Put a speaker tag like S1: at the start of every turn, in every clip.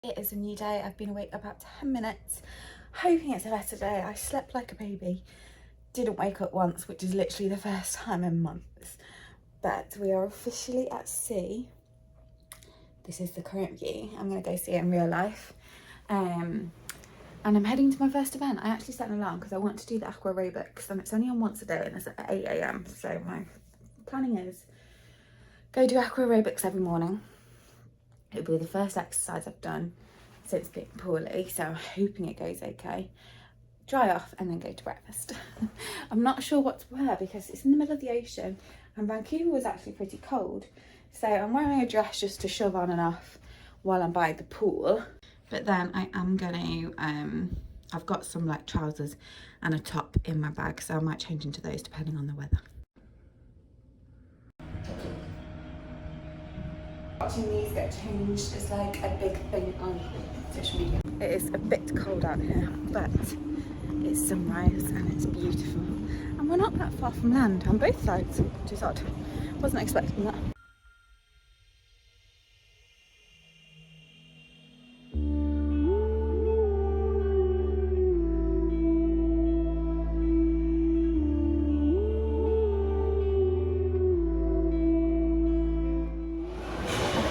S1: It is a new day. I've been awake about 10 minutes, hoping it's a better day. I slept like a baby, didn't wake up once, which is literally the first time in months. But we are officially at sea. This is the current view. I'm going to go see it in real life. And I'm heading to my first event. I actually set an alarm because I want to do the aqua aerobics, and it's only on once a day and it's at 8 AM. So my planning is go do aqua aerobics every morning. It'll be the first exercise I've done since being poorly, so I'm hoping it goes okay. Dry off and then go to breakfast. I'm not sure what to wear because it's in the middle of the ocean and Vancouver was actually pretty cold. So I'm wearing a dress just to shove on and off while I'm by the pool. But then I am gonna, I've got some like trousers and a top in my bag, so I might change into those depending on the weather. Watching these get changed is like a big thing on social media. It is a bit cold out here, but it's sunrise and it's beautiful. And we're not that far from land on both sides, which is odd. Wasn't expecting that.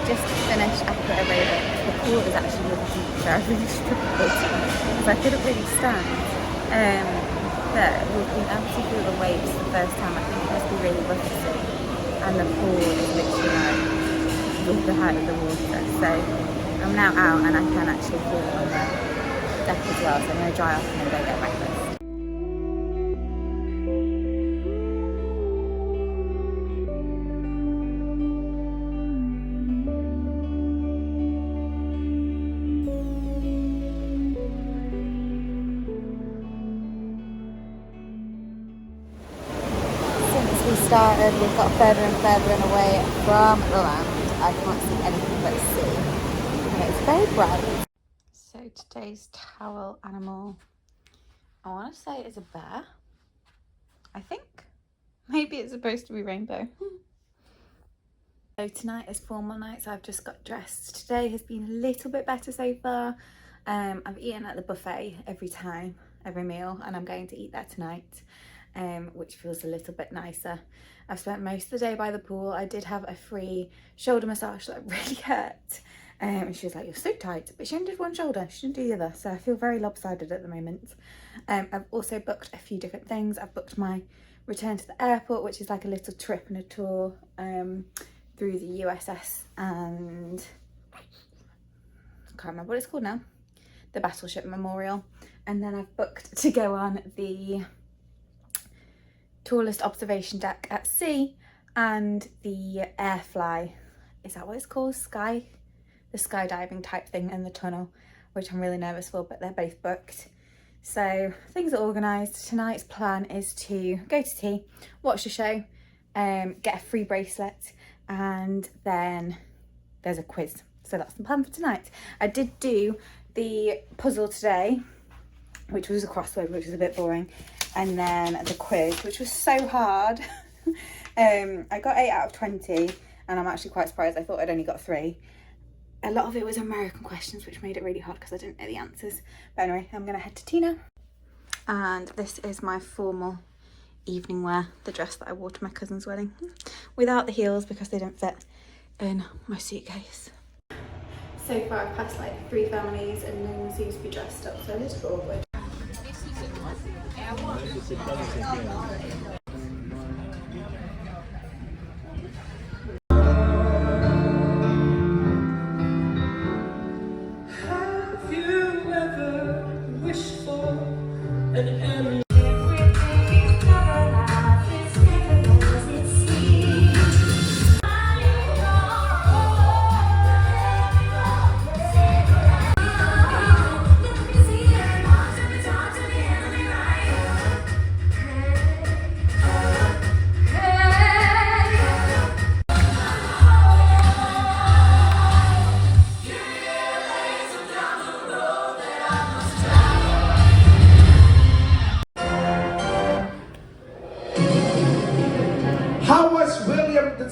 S1: Just finished aqua aerobics. The pool is actually really deep, so I really struggled because I couldn't really stand. But we've been able to feel the waves for the first time. I think it must be really rough to see, and the pool is literally like with the height of the water. So I'm now out and I can actually feel it on the deck as well. So I'm going to dry off and then go get breakfast. Started, we've got further and further and away from the land. I can't see anything but sea, and it's very bright. So today's towel animal, I want to say it's a bear. I think maybe it's supposed to be rainbow. So tonight is formal night, so I've just got dressed. Today has been a little bit better so far. I've eaten at the buffet every meal, and I'm going to eat there tonight. Which feels a little bit nicer. I've spent most of the day by the pool. I did have a free shoulder massage that really hurt. And she was like, "You're so tight," but she only did one shoulder, she didn't do the other, so I feel very lopsided at the moment. I've also booked a few different things. I've booked my return to the airport, which is like a little trip and a tour through the USS and I can't remember what it's called now, the Battleship Memorial. And then I've booked to go on the tallest observation deck at sea and the airfly, is that what it's called? The skydiving type thing in the tunnel, which I'm really nervous for, but they're both booked. So things are organised. Tonight's plan is to go to tea, watch the show, get a free bracelet, and then there's a quiz. So that's the plan for tonight. I did do the puzzle today, which was a crossword, which was a bit boring, and then the quiz, which was so hard. I got 8 out of 20, and I'm actually quite surprised. I thought I'd only got 3. A lot of it was American questions, which made it really hard because I didn't know the answers. But anyway, I'm gonna head to tea now. And this is my formal evening wear, the dress that I wore to my cousin's wedding, without the heels because they didn't fit in my suitcase. So far I've passed like 3 families and no one seems to be dressed up, so a little awkward.
S2: Have you ever wished for an end?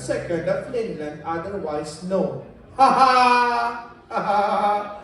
S2: II of Finland, otherwise known. Ha ha! Ha ha!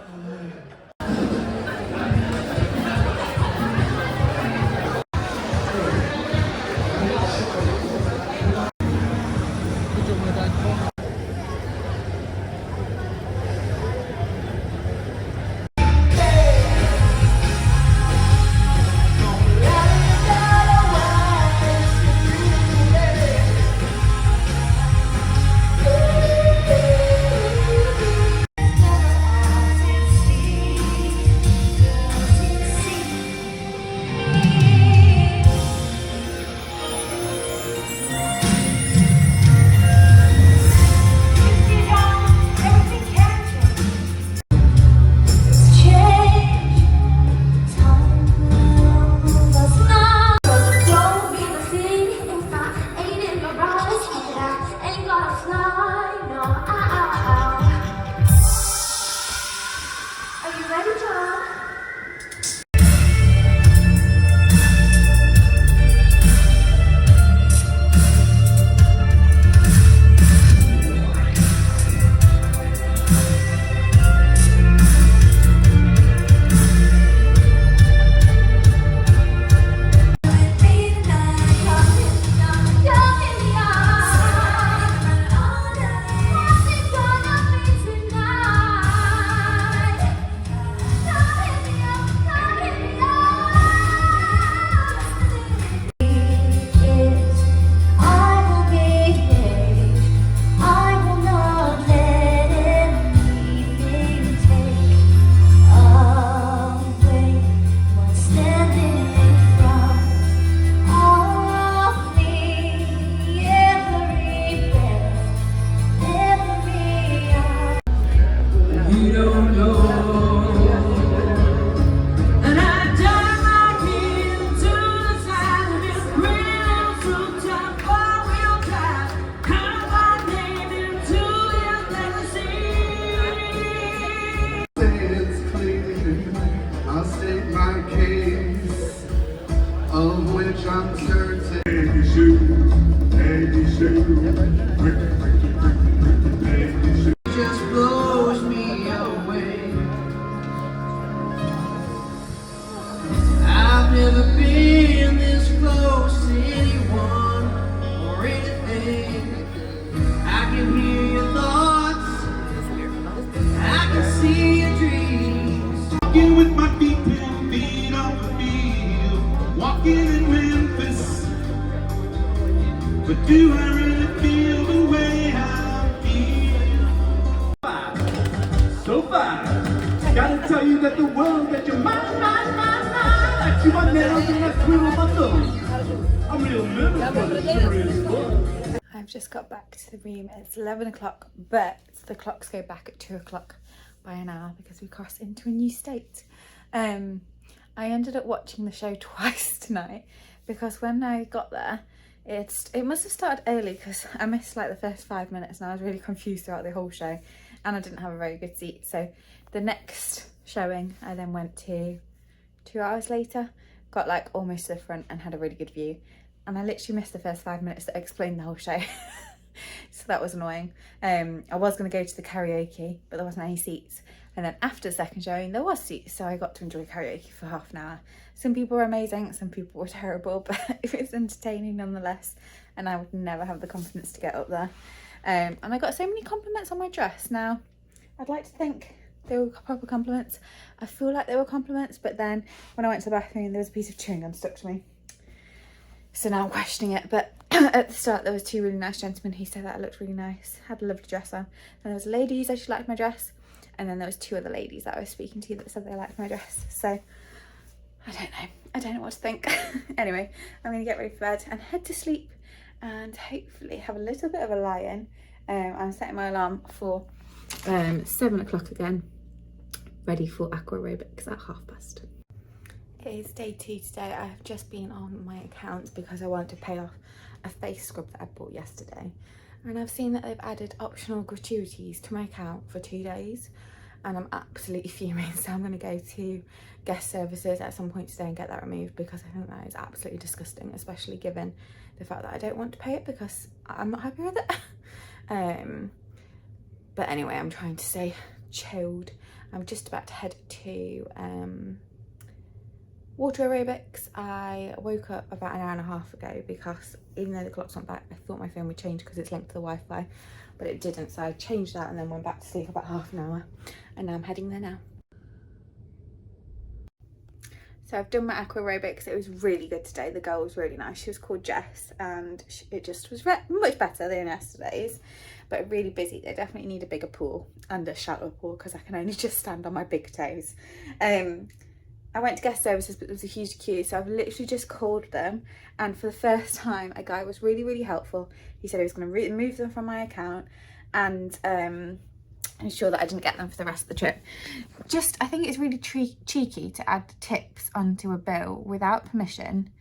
S2: Walking with my feet 10 feet off the field. Walking in Memphis. But do I really feel the way I feel? So fine. Gotta tell you that the world that you're mine. Like you my nails and I twiddle my thumbs. I'm real nervous, but it's really fun.
S1: I've just got back to the room. It's 11 o'clock, but the clocks go back at 2 o'clock by an hour because we crossed into a new state. I ended up watching the show twice tonight because when I got there, it must have started early because I missed like the first 5 minutes and I was really confused throughout the whole show, and I didn't have a very good seat. So the next showing I then went to 2 hours later, got like almost to the front and had a really good view. And I literally missed the first 5 minutes that explained the whole show. So that was annoying. I was going to go to the karaoke, but there wasn't any seats. And then after the second showing, there was seats. So I got to enjoy karaoke for half an hour. Some people were amazing, some people were terrible, but it was entertaining nonetheless. And I would never have the confidence to get up there. And I got so many compliments on my dress. Now, I'd like to think they were proper compliments. I feel like they were compliments, but then when I went to the bathroom, there was a piece of chewing gum stuck to me. So now I'm questioning it, but at the start there was 2 really nice gentlemen who said that I looked really nice, had a lovely dress on. And there was a lady who said she liked my dress, and then there was 2 other ladies that I was speaking to that said they liked my dress. So I don't know what to think. Anyway, I'm gonna get ready for bed and head to sleep and hopefully have a little bit of a lie-in. I'm setting my alarm for 7 o'clock again, ready for aqua aerobics at past. It is day 2 today. I've just been on my account because I wanted to pay off a face scrub that I bought yesterday. And I've seen that they've added optional gratuities to my account for 2 days. And I'm absolutely fuming. So I'm going to go to guest services at some point today and get that removed because I think that is absolutely disgusting, especially given the fact that I don't want to pay it because I'm not happy with it. But anyway, I'm trying to stay chilled. I'm just about to head to water aerobics. I woke up about an hour and a half ago because even though the clocks went back, I thought my phone would change because it's linked to the Wi-Fi, but it didn't. So I changed that and then went back to sleep about half an hour, and now I'm heading there now. So I've done my aqua aerobics. It was really good today. The girl was really nice. She was called Jess, and it just was much better than yesterday's, but really busy. They definitely need a bigger pool and a shallower pool because I can only just stand on my big toes. I went to guest services, but there was a huge queue, so I've literally just called them, and for the first time a guy was really helpful. He said he was going to remove them from my account and ensure that I didn't get them for the rest of the trip. I think it's really cheeky to add tips onto a bill without permission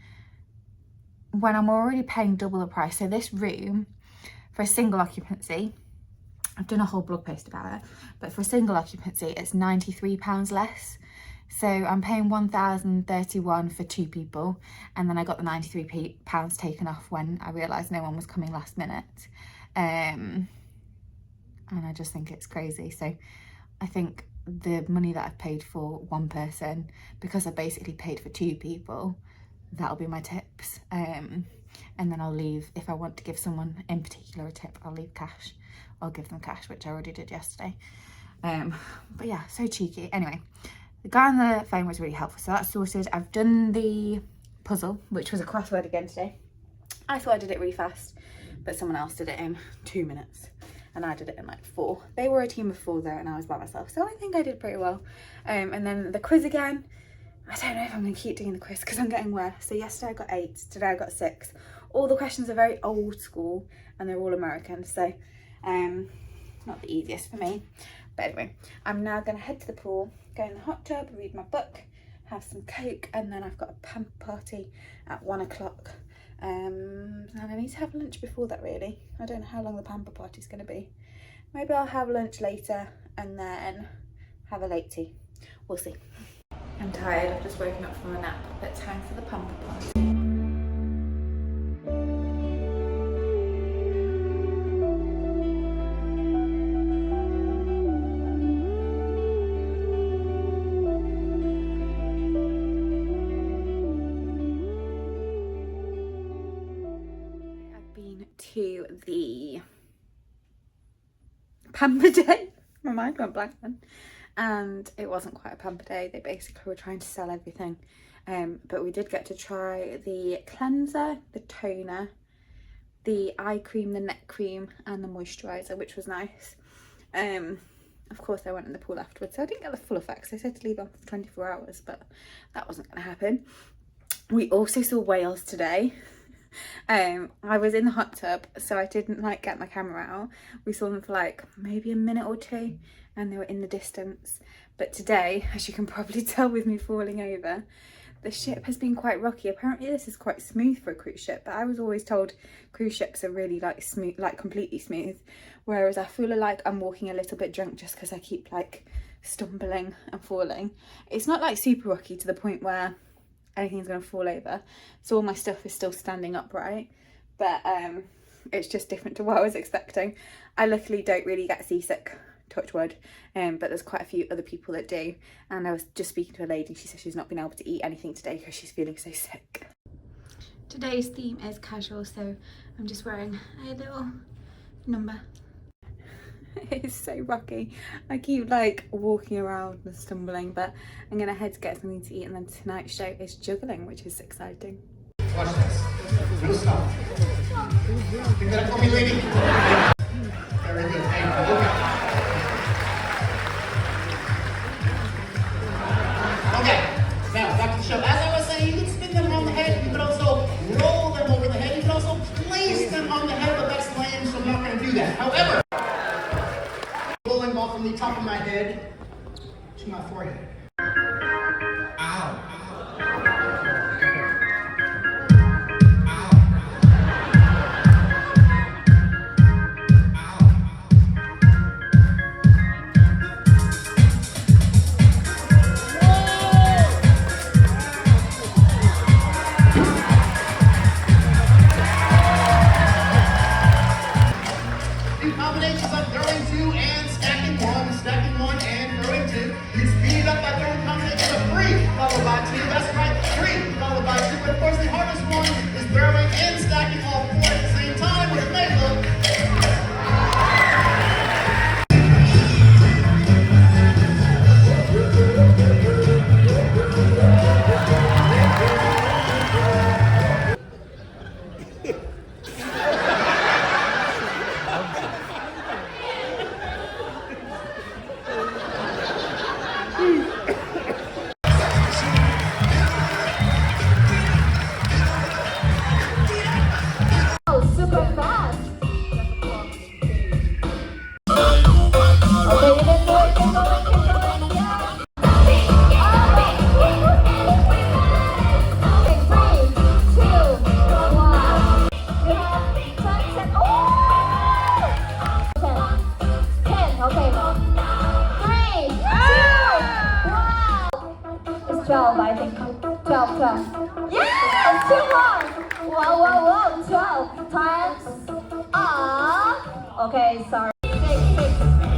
S1: when I'm already paying double the price. So this room, for a single occupancy, I've done a whole blog post about it, but for a single occupancy it's £93 less. So I'm paying £1,031 for 2 people, and then I got the £93 taken off when I realised no one was coming last minute. And I just think it's crazy. So I think the money that I've paid for one person, because I basically paid for 2 people, that'll be my tips. And then I'll leave, if I want to give someone in particular a tip, I'll leave cash. I'll give them cash, which I already did yesterday. But yeah, so cheeky. Anyway, the guy on the phone was really helpful, so that's sorted. I've done the puzzle, which was a crossword again today. I thought I did it really fast, but someone else did it in 2 minutes, and I did it in like 4. They were a team of 4 there, and I was by myself, so I think I did pretty well. And then the quiz again. I don't know if I'm going to keep doing the quiz because I'm getting worse. So yesterday I got 8, today I got 6. All the questions are very old school, and they're all American, so not the easiest for me. But anyway, I'm now going to head to the pool, go in the hot tub, read my book, have some Coke, and then I've got a pamper party at 1 o'clock. And I need to have lunch before that, really. I don't know how long the pamper party is going to be. Maybe I'll have lunch later and then have a late tea. We'll see. I'm tired, I've just woken up from a nap, but time for the pamper party. To the pamper day. My mind went blank then. And it wasn't quite a pamper day. They basically were trying to sell everything. But we did get to try the cleanser, the toner, the eye cream, the neck cream, and the moisturiser, which was nice. Of course I went in the pool afterwards, so I didn't get the full effects. They said to leave on for 24 hours, but that wasn't going to happen. We also saw whales today. I was in the hot tub, so I didn't like get my camera out. We saw them for like maybe a minute or two, and they were in the distance. But today, as you can probably tell with me falling over, the ship has been quite rocky. Apparently this is quite smooth for a cruise ship, but I was always told cruise ships are really like smooth, like completely smooth, whereas I feel like I'm walking a little bit drunk just because I keep like stumbling and falling. It's not like super rocky to the point where anything's gonna fall over, so all my stuff is still standing upright, but it's just different to what I was expecting. I luckily don't really get seasick, touch wood, but there's quite a few other people that do, and I was just speaking to a lady. She said she's not been able to eat anything today because she's feeling so sick. Today's theme is casual, so I'm just wearing a little number. It's so rocky. I keep like walking around and stumbling, but I'm gonna head to get something to eat, and then tonight's show is juggling, which is exciting.
S3: Watch this. No stop. Pick that up for me, lady. Very good. Thank you. Okay. Now back to the show. As I was saying, you can spin them on the head. You can also roll them over the head. You can also place them on the head, but that's lame, so I'm not going to do that. However, rolling ball from the top of my head to my forehead. Ow. Combinations of throwing two and stacking one and throwing two. You speed it up by throwing combinations of 3 followed by 2. That's right, 3 followed by 2. But of course the hardest one is throwing and stacking all 4 at the same time, which may look
S4: I think 12. Yeah! 2 more! Whoa, 12 times. Okay, sorry. 6.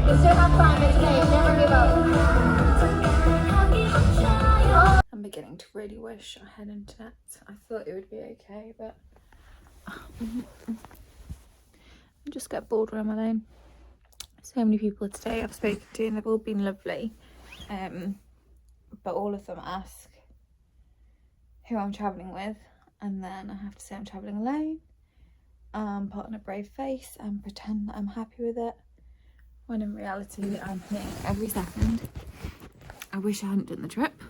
S4: You still have time, it's okay, never give up.
S1: I'm beginning to really wish I had internet. I thought it would be okay, but I just get bored when I'm alone. So many people today I've spoken to, and they've all been lovely. But all of them ask who I'm travelling with, and then I have to say I'm travelling alone, put on a brave face and pretend that I'm happy with it, when in reality I'm here every second. I wish I hadn't done the trip.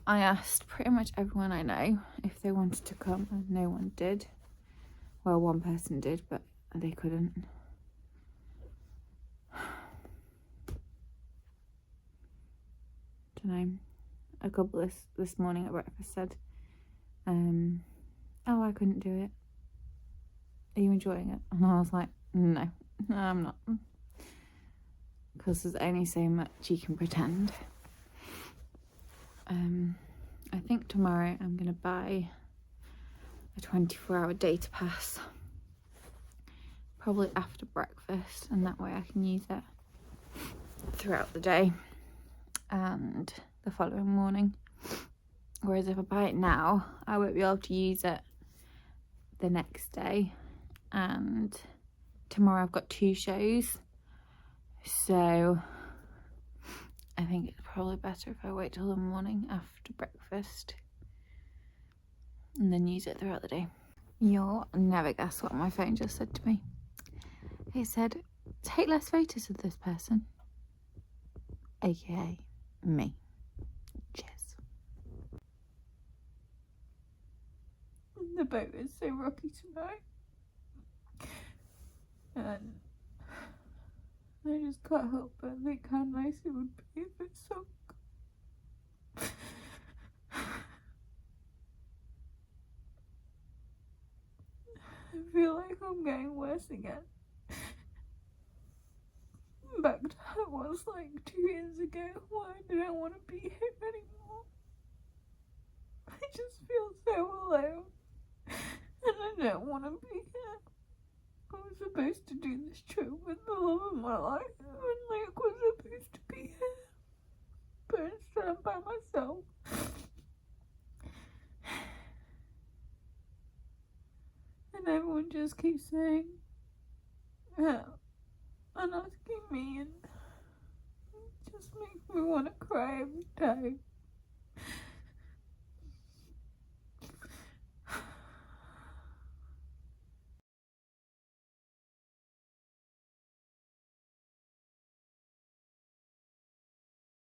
S1: I asked pretty much everyone I know if they wanted to come, and no one did. Well, one person did, but they couldn't. Know, a couple this morning at breakfast said, oh, I couldn't do it. Are you enjoying it? And I was like, no, I'm not. Because there's only so much you can pretend. I think tomorrow I'm going to buy a 24-hour data pass. Probably after breakfast, and that way I can use it throughout the day and the following morning. Whereas if I buy it now, I won't be able to use it the next day. And tomorrow I've got 2 shows. So I think it's probably better if I wait till the morning after breakfast and then use it throughout the day. You'll never guess what my phone just said to me. It said, take less photos of this person, aka me. Cheers. The boat is so rocky tonight, and I just can't help but think how nice it would be if it sunk. I feel like I'm getting worse again. Back to how it was like 2 years ago, why I didn't want to be here anymore. I just feel so alone, and I don't want to be here. I was supposed to do this trip with the love of my life, and Luke was supposed to be here, but instead I'm by myself. And everyone just keeps saying, and asking me, and it just makes me want to cry every time.